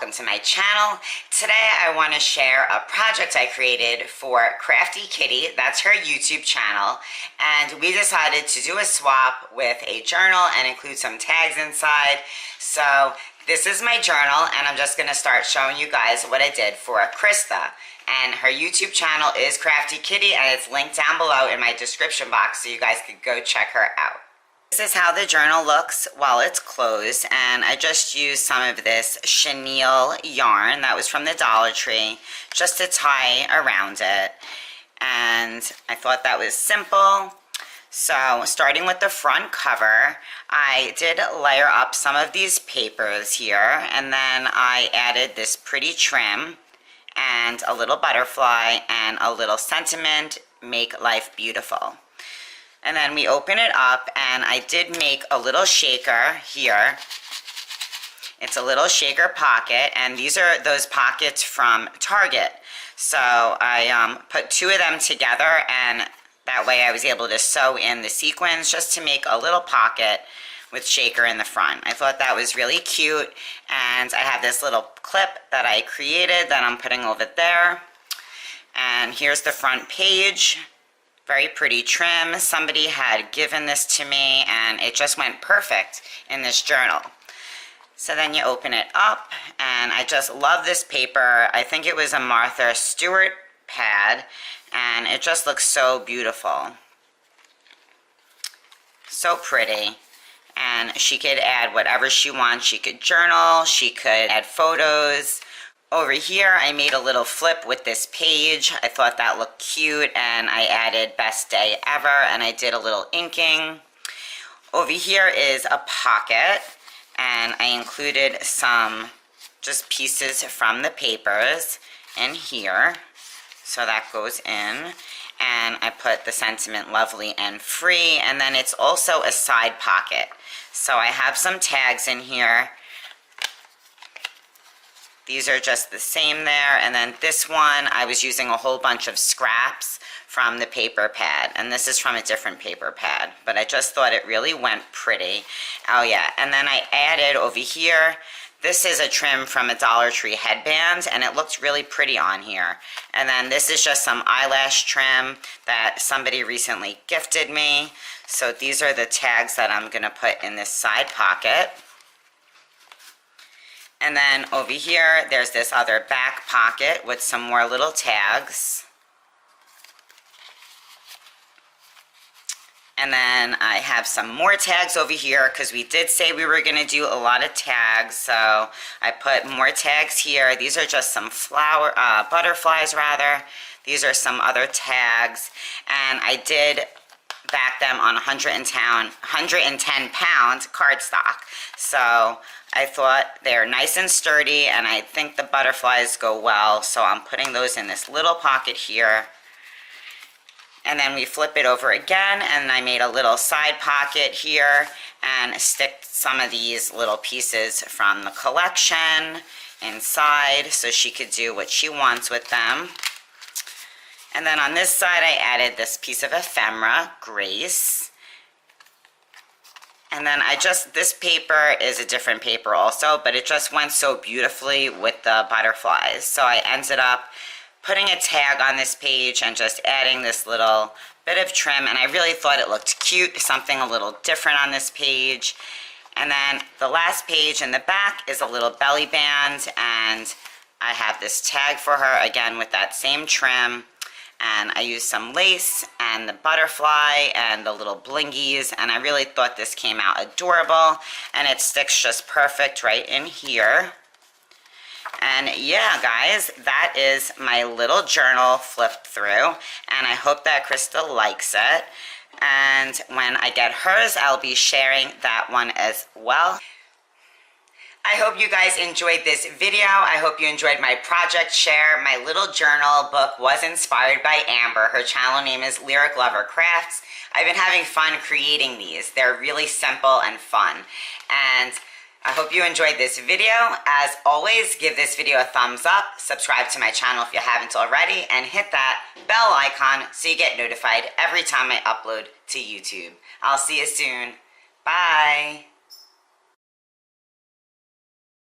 welcome to my channel. Today I want to share a project I created for Crafty Kitty. That's her YouTube channel, and we decided to do a swap with a journal and include some tags inside. So this is my journal, and I'm just going to start showing you guys what I did for Christa. And her YouTube channel is Crafty Kitty, and it's linked down below in my description box so you guys could go check her out. This is how the journal looks while it's closed, and I just used some of this chenille yarn that was from the Dollar Tree just to tie around it, and I thought that was simple. So starting with the front cover, I did layer up some of these papers here, and then I added this pretty trim and a little butterfly and a little sentiment, make life beautiful. And then we open it up, and I did make a little shaker here. It's a little shaker pocket, and these are those pockets from Target. So I put two of them together, and that way I was able to sew in the sequins just to make a little pocket with shaker in the front. I thought that was really cute, and I have this little clip that I created that I'm putting over there. And here's the front page. Very pretty trim. Somebody had given this to me, and it just went perfect in this journal. So then you open it up, and I just love this paper. I think it was a Martha Stewart pad, and it just looks so beautiful. So pretty. And she could add whatever she wants. She could journal, she could add photos. Over here, I made a little flip with this page. I thought that looked cute, and I added best day ever, and I did a little inking. Over here is a pocket, and I included some just pieces from the papers in here. So that goes in, and I put the sentiment lovely and free, and then it's also a side pocket. So I have some tags in here. These are just the same there, and then this one I was using a whole bunch of scraps from the paper pad, and this is from a different paper pad, but I just thought it really went pretty. Oh yeah, and then I added over here, this is a trim from a Dollar Tree headband, and it looked really pretty on here. And then this is just some eyelash trim that somebody recently gifted me. So these are the tags that I'm gonna put in this side pocket. And then over here, there's this other back pocket with some more little tags. And then I have some more tags over here because we did say we were going to do a lot of tags. So I put more tags here. These are just some butterflies rather. These are some other tags. And I did back them on 110 pound cardstock. So I thought they're nice and sturdy, and I think the butterflies go well. So I'm putting those in this little pocket here. And then we flip it over again, and I made a little side pocket here and stick some of these little pieces from the collection inside so she could do what she wants with them. And then on this side, I added this piece of ephemera, Grace. And then this paper is a different paper also, but it just went so beautifully with the butterflies. So I ended up putting a tag on this page and just adding this little bit of trim, and I really thought it looked cute, something a little different on this page. And then the last page in the back is a little belly band, and I have this tag for her again with that same trim. And I used some lace and the butterfly and the little blingies, and I really thought this came out adorable, and it sticks just perfect right in here. And yeah, guys, that is my little journal flip through, and I hope that Christa likes it. And when I get hers, I'll be sharing that one as well. I hope you guys enjoyed this video. I hope you enjoyed my project share. My little journal book was inspired by Amber. Her channel name is Lyric Lover Crafts. I've been having fun creating these. They're really simple and fun. And I hope you enjoyed this video. As always, give this video a thumbs up, subscribe to my channel if you haven't already, and hit that bell icon so you get notified every time I upload to YouTube. I'll see you soon. Bye.